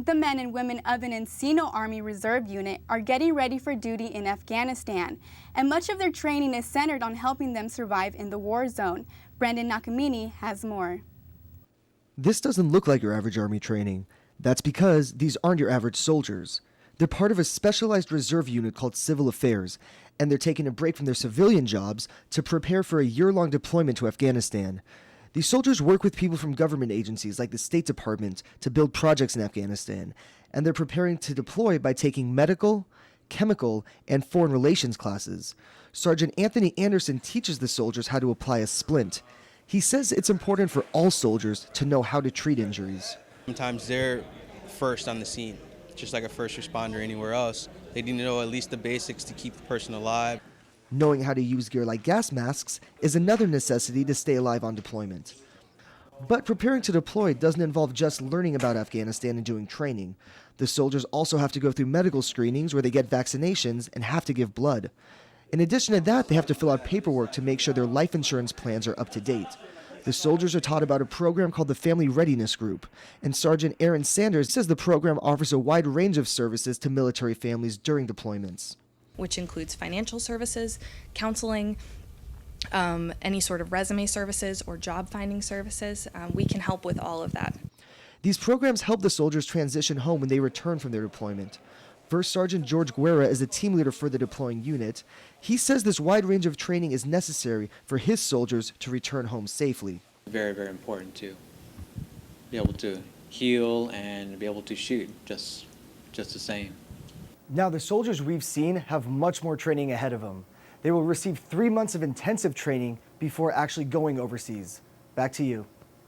The men and women of an Encino Army Reserve unit are getting ready for duty in Afghanistan, and much of their training is centered on helping them survive in the war zone. Brenden Nakamine has more. This doesn't look like your average Army training. That's because these aren't your average soldiers. They're part of a specialized reserve unit called Civil Affairs, and they're taking a break from their civilian jobs to prepare for a year-long deployment to Afghanistan. These soldiers work with people from government agencies like the State Department to build projects in Afghanistan, and they're preparing to deploy by taking medical, chemical, and foreign relations classes. Sergeant Anthony Anderson teaches the soldiers how to apply a splint. He says it's important for all soldiers to know how to treat injuries. Sometimes they're first on the scene, just like a first responder anywhere else. They need to know at least the basics to keep the person alive. Knowing how to use gear like gas masks is another necessity to stay alive on deployment. But preparing to deploy doesn't involve just learning about Afghanistan and doing training. The soldiers also have to go through medical screenings where they get vaccinations and have to give blood. In addition to that, they have to fill out paperwork to make sure their life insurance plans are up to date. The soldiers are taught about a program called the Family Readiness Group, and Sergeant Aaron Sanders says the program offers a wide range of services to military families during deployments, which includes financial services, counseling, any sort of resume services or job finding services. We can help with all of that. These programs help the soldiers transition home when they return from their deployment. First Sergeant George Guerra is the team leader for the deploying unit. He says this wide range of training is necessary for his soldiers to return home safely. Very, very important to be able to heal and be able to shoot just the same. Now, the soldiers we've seen have much more training ahead of them. They will receive 3 months of intensive training before actually going overseas. Back to you.